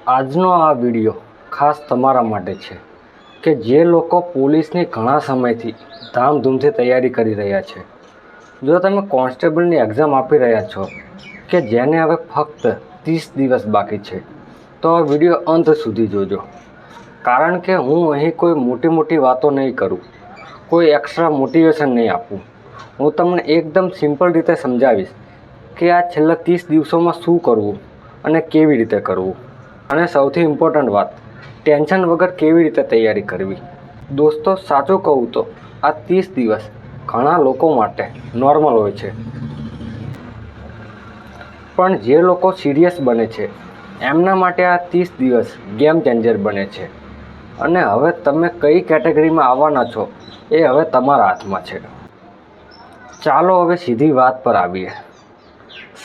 આજનો આ વિડિયો ખાસ તમારા માટે છે કે જે લોકો પોલીસની ઘણા સમયથી ધામધૂમથી તૈયારી કરી રહ્યા છે. જો તમે કોન્સ્ટેબલની એક્ઝામ આપી રહ્યા છો કે જેને હવે ફક્ત 30 દિવસ બાકી છે, તો આ વિડિયો અંત સુધી જોજો. કારણ કે હું અહીં કોઈ મોટી વાતો નહીં કરું, કોઈ એક્સ્ટ્રા મોટિવેશન નહીં આપું. હું તમને એકદમ સિમ્પલ રીતે સમજાવીશ કે આ છેલ્લા 30 દિવસોમાં શું કરવું અને કેવી રીતે કરવું. અને સૌથી ઇમ્પોર્ટન્ટ વાત, ટેન્શન વગર કેવી રીતે તૈયારી કરવી. દોસ્તો, સાચું કહું તો આ 30 દિવસ ઘણા લોકો માટે નોર્મલ હોય છે, પણ જે લોકો સિરિયસ બને છે એમના માટે આ 30 દિવસ ગેમ ચેન્જર બને છે. અને હવે તમે કઈ કેટેગરીમાં આવવાના છો એ હવે તમારા હાથમાં છે. ચાલો હવે સીધી વાત પર આવીએ.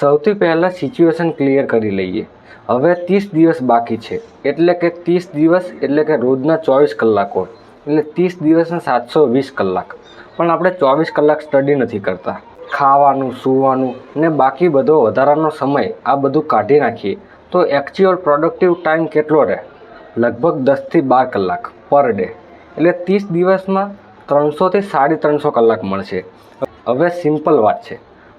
સૌથી પહેલાં સિચ્યુએશન ક્લિયર કરી લઈએ. હવે 30 દિવસ બાકી છે, એટલે કે 30 દિવસ એટલે કે રોજના 24 કલાક હોય, એટલે 30 દિવસના 720 કલાક. પણ આપણે 24 કલાક સ્ટડી નથી કરતા. ખાવાનું, સૂવાનું ને બાકી બધો વધારાનો સમય આ બધું કાઢી નાખીએ તો એકચ્યુઅલ પ્રોડક્ટિવ ટાઈમ કેટલો રહે? લગભગ 10 થી 12 કલાક પર ડે. એટલે 30 દિવસમાં 300 થી 350 કલાક મળશે. હવે સિમ્પલ વાત છે,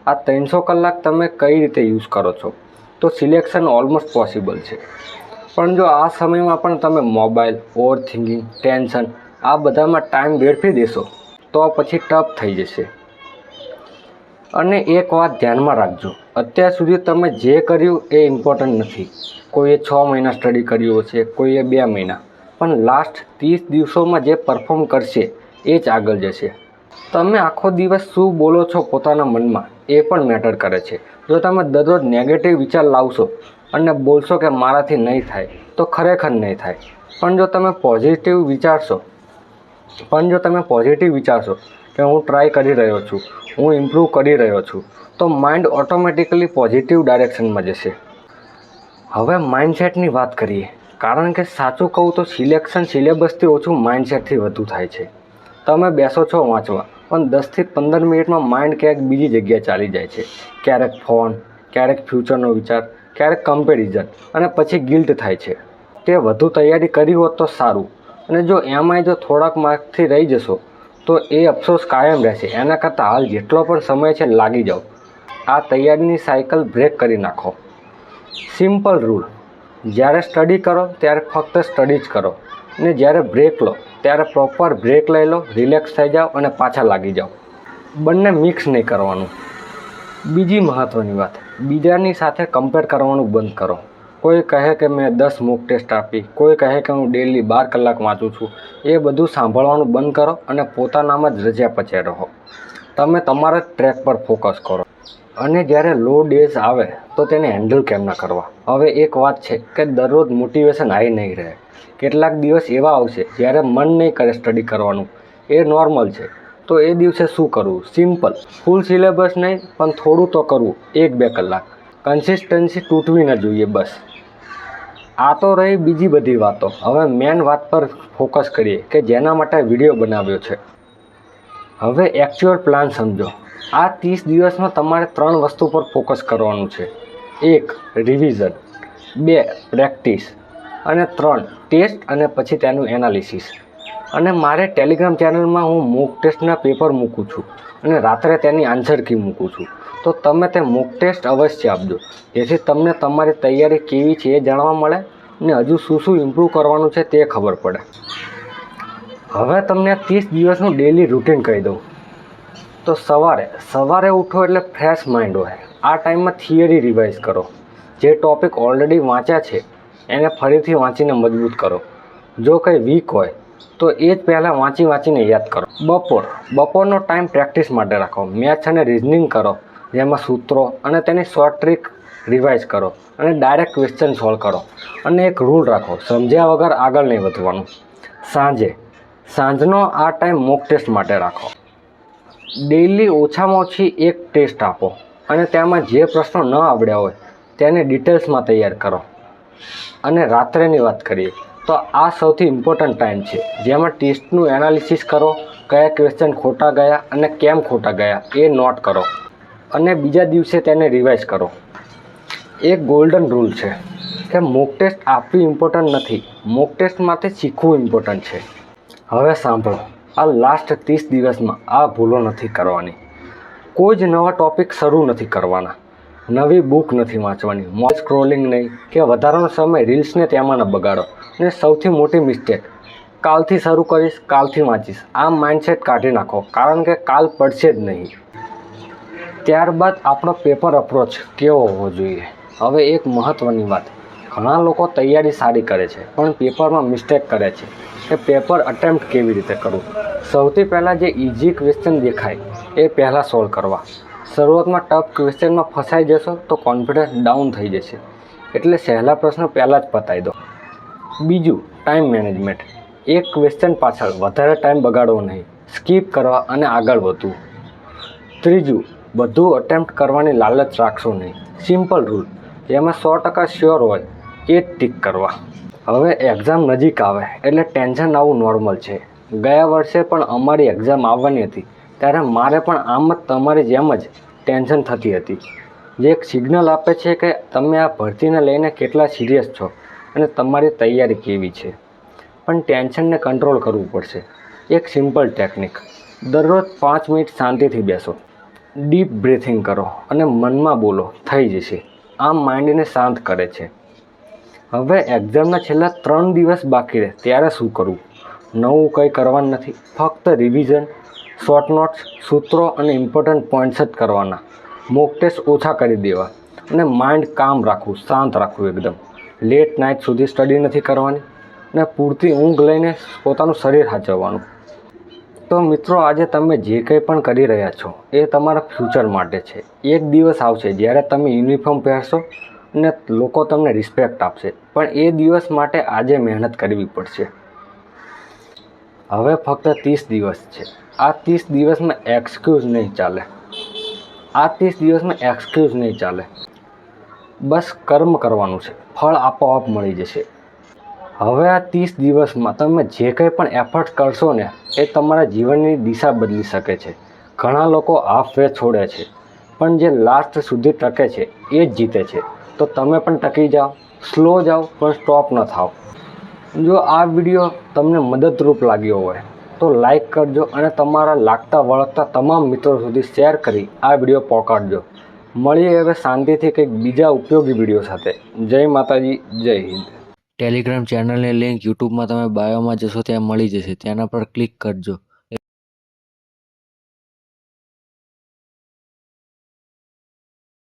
આ 300 કલાક તમે કઈ રીતે યુઝ કરો છો? તો સિલેક્શન ઓલમોસ્ટ પોસિબલ છે. પણ જો આ સમયમાં પણ તમે મોબાઈલ, ઓવર થિંકિંગ, ટેન્શન આ બધામાં ટાઈમ વેડફી દેશો તો પછી ટફ થઈ જશે. અને એક વાત ધ્યાનમાં રાખજો, અત્યાર સુધી તમે જે કર્યું એ ઇમ્પોર્ટન્ટ નથી. કોઈએ 6 મહિના સ્ટડી કર્યું હશે, કોઈએ 2 મહિના, પણ લાસ્ટ 30 દિવસોમાં જે પરફોર્મ કરશે એ જ આગળ જશે. તમે આખો દિવસ શું બોલો છો પોતાના મનમાં એ પણ મેટર કરે છે. જો તમે દરરોજ નેગેટિવ વિચાર લાવશો અને બોલશો કે મારાથી નહીં થાય, તો ખરેખર નહીં થાય. પણ જો તમે પોઝિટિવ વિચારશો કે હું ટ્રાય કરી રહ્યો છું, હું ઇમ્પ્રૂવ કરી રહ્યો છું, તો માઇન્ડ ઓટોમેટિકલી પોઝિટિવ ડાયરેક્શનમાં જશે. હવે માઇન્ડસેટની વાત કરીએ. કારણ કે સાચું કહું તો સિલેક્શન સિલેબસથી ઓછું માઇન્ડસેટથી વધુ થાય છે. તમે બેસો છો વાંચવા, પણ 10 થી 15 મિનિટમાં માઇન્ડ ક્યાંક બીજી જગ્યાએ ચાલી જાય છે. ક્યારેક ફોન, ક્યારેક ફ્યુચરનો વિચાર, ક્યારેક કમ્પેરિઝન, અને પછી ગિલ્ટ થાય છે કે વધુ તૈયારી કરી હોત તો સારું. અને જો એમાંય જો થોડાક માર્કથી રહી જશો તો એ અફસોસ કાયમ રહેશે. એના કરતાં હાલ જેટલો પણ સમય છે લાગી જાઓ. આ તૈયારીની સાયકલ બ્રેક કરી નાખો. સિમ્પલ રૂલ, જ્યારે સ્ટડી કરો ત્યારે ફક્ત સ્ટડી જ કરો, અને જ્યારે બ્રેક લો ત્યારે પ્રોપર બ્રેક લઈ લો, રિલેક્સ થઈ જાઓ અને પાછા લાગી જાઓ. બંને મિક્સ નહીં કરવાનું. બીજી મહત્ત્વની વાત, બીજાની સાથે કમ્પેર કરવાનું બંધ કરો. કોઈ કહે કે મેં 10 મોક ટેસ્ટ આપી, કોઈ કહે કે હું ડેલી 12 કલાક વાંચું છું. એ બધું સાંભળવાનું બંધ કરો અને પોતાનામાં જ રચ્યા પચ્યા રહો. તમે તમારા ટ્રેક પર ફોકસ કરો. અને જ્યારે લો ડેઝ આવે તો તેને હેન્ડલ કેમ ના કરવા? હવે એક વાત છે કે દરરોજ મોટિવેશન હાઈ નહીં રહે. કેટલાક દિવસ એવા આવશે જ્યારે મન નહીં કરે સ્ટડી કરવાનું. એ નોર્મલ છે. તો એ દિવસે શું કરવું? સિમ્પલ, ફૂલ સિલેબસ નહીં, પણ થોડું તો કરવું. 1-2 કલાક. કન્સિસ્ટન્સી તૂટવી ન જોઈએ બસ. આ તો રહી બીજી બધી વાતો. હવે મેન વાત પર ફોકસ કરીએ કે જેના માટે વિડીયો બનાવ્યો છે. હવે એકચ્યુઅલ પ્લાન સમજો. આ 30 દિવસમાં તમારે 3 વસ્તુ પર ફોકસ કરવાનું છે. 1. રિવિઝન, 2. પ્રેક્ટિસ, અને 3. ટેસ્ટ અને પછી તેનું એનાલિસિસ. અને મારે ટેલિગ્રામ ચેનલમાં હું મોક ટેસ્ટના પેપર મૂકું છું અને રાત્રે તેની આન્સર કી મૂકું છું. તો તમે તે મોક ટેસ્ટ અવશ્ય આપજો, જેથી તમને તમારી તૈયારી કેવી છે એ જાણવા મળે અને હજુ શું ઇમ્પ્રૂવ કરવાનું છે તે ખબર પડે. હવે તમને 30 દિવસનું ડેલી રૂટીન કહી દઉં. તો સવારે ઉઠો એટલે ફ્રેશ માઇન્ડ હોય. આ ટાઈમમાં થિયરી રિવાઇઝ કરો. જે ટૉપિક ઓલરેડી વાંચ્યા છે એને ફરીથી વાંચીને મજબૂત કરો. જો કંઈ વીક હોય તો એ જ પહેલાં વાંચીને યાદ કરો. બપોરનો ટાઈમ પ્રેક્ટિસ માટે રાખો. મેથ્સ અને રિઝનિંગ કરો, જેમાં સૂત્રો અને તેની શોર્ટ ટ્રીક રિવાઇઝ કરો અને ડાયરેક્ટ ક્વેશ્ચન સોલ્વ કરો. અને એક રૂલ રાખો, સમજ્યા વગર આગળ નહીં વધવાનું. સાંજનો આ ટાઈમ મોક ટેસ્ટ માટે રાખો. ડેઇલી ઓછામાં ઓછી એક ટેસ્ટ આપો અને તેમાં જે પ્રશ્નો ન આવડ્યા હોય તેને ડિટેલ્સમાં તૈયાર કરો. અને રાત્રેની વાત કરીએ તો આ સૌથી ઇમ્પોર્ટન્ટ ટાઈમ છે, જેમાં ટેસ્ટનું એનાલિસિસ કરો. કયા ક્વેશ્ચન ખોટા ગયા અને કેમ ખોટા ગયા એ નોટ કરો અને બીજા દિવસે તેને રિવાઇઝ કરો. એક ગોલ્ડન રૂલ છે કે મોક ટેસ્ટ આપવી ઇમ્પોર્ટન્ટ નથી, મોક ટેસ્ટમાંથી શીખવું ઇમ્પોર્ટન્ટ છે. હવે સાંભળો, આ લાસ્ટ 30 દિવસમાં આ ભૂલો નથી કરવાની. કોઈ જ નવા ટૉપિક શરૂ નથી કરવાના, નવી બુક નથી વાંચવાની, મોબાઈલ સ્ક્રોલિંગ નહીં કે વધારાનો સમય રીલ્સને તેમાં ન બગાડો. અને સૌથી મોટી મિસ્ટેક, કાલથી શરૂ કરીશ, કાલથી વાંચીશ, આ માઇન્ડસેટ કાઢી નાખો, કારણ કે કાલ પડશે જ નહીં. ત્યારબાદ આપણો પેપર અપ્રોચ કેવો હોવો જોઈએ. હવે એક મહત્ત્વની વાત, ઘણા લોકો તૈયારી સારી કરે છે પણ પેપરમાં મિસ્ટેક કરે છે કે પેપર અટેમ્પ્ટ કેવી રીતે કરવું. સૌથી પહેલાં જે ઇઝી ક્વેશ્ચન દેખાય એ પહેલાં સોલ્વ કરવા. શરૂઆતમાં ટફ ક્વેશ્ચનમાં ફસાઈ જશો તો કોન્ફિડન્સ ડાઉન થઈ જશે, એટલે સહેલા પ્રશ્નો પહેલાં જ પતાવી દો. બીજું, ટાઈમ મેનેજમેન્ટ. એક ક્વેશ્ચન પાછળ વધારે ટાઈમ બગાડવો નહીં, સ્કીપ કરવા અને આગળ વધવું. ત્રીજું, બધું અટેમ્પ્ટ કરવાની લાલચ રાખશો નહીં. સિમ્પલ રૂલ, જેમાં 100% શ્યોર હોય એ જ ટીક કરવા. હવે એક્ઝામ નજીક આવે એટલે ટેન્શન આવવું નોર્મલ છે. ગયા વર્ષે પણ અમારી એક્ઝામ આવવાની હતી ત્યારે મારે પણ આમ જ તમારી જેમ જ ટેન્શન થતી હતી, જે એક સિગ્નલ આપે છે કે તમે આ ભરતીને લઈને કેટલા સિરિયસ છો અને તમારી તૈયારી કેવી છે. પણ ટેન્શનને કંટ્રોલ કરવું પડશે. એક સિમ્પલ ટેકનિક, દરરોજ 5 મિનિટ શાંતિથી બેસો, ડીપ બ્રીથિંગ કરો અને મનમાં બોલો થઈ જશે. આ માઇન્ડને શાંત કરે છે. હવે એક્ઝામના છેલ્લા 3 દિવસ બાકી રહે ત્યારે શું કરવું? નવું કંઈ કરવાનું નથી, ફક્ત રિવિઝન, શોર્ટ નોટ્સ, સૂત્રો અને ઇમ્પોર્ટન્ટ પોઈન્ટ્સ જ કરવાના. મોક ટેસ્ટ ઓછા કરી દેવા અને માઇન્ડ કામ રાખવું, શાંત રાખવું એકદમ. લેટ નાઇટ સુધી સ્ટડી નથી કરવાની અને પૂરતી ઊંઘ લઈને પોતાનું શરીર સાચવવાનું. તો મિત્રો, આજે તમે જે કંઈ પણ કરી રહ્યા છો એ તમારા ફ્યુચર માટે છે. એક દિવસ આવશે જ્યારે તમે યુનિફોર્મ પહેરશો અને લોકો તમને રિસ્પેક્ટ આપશે, પણ એ દિવસ માટે આજે મહેનત કરવી પડશે. હવે ફક્ત 30 દિવસ છે. આ 30 દિવસમાં એક્સક્યુઝ નહીં ચાલે. બસ કર્મ કરવાનું છે, ફળ આપોઆપ મળી જશે. હવે આ 30 દિવસમાં તમે જે કંઈ પણ એફર્ટ કરશો ને એ તમારા જીવનની દિશા બદલી શકે છે. ઘણા લોકો હાફ વે છોડે છે, પણ જે લાસ્ટ સુધી ટકે છે એ જ જીતે છે. તો તમે પણ ટકી જાઓ, સ્લો જાઓ પણ સ્ટોપ ન થાઓ. જો આ વિડીયો તમને મદદરૂપ લાગ્યો હોય તો લાઈક કરજો અને તમારા લાગતા વળગતા તમામ મિત્રો સુધી શેર કરી આ વિડીયો પહોંચાડજો. મળીએ હવે શાંતિથી કંઈક બીજા ઉપયોગી વિડીયો સાથે. જય માતાજી, જય હિન્દ. ટેલિગ્રામ ચેનલની લિંક યુટ્યુબમાં તમે બાયોમાં જશો ત્યાં મળી જશે, તેના પર ક્લિક કરજો.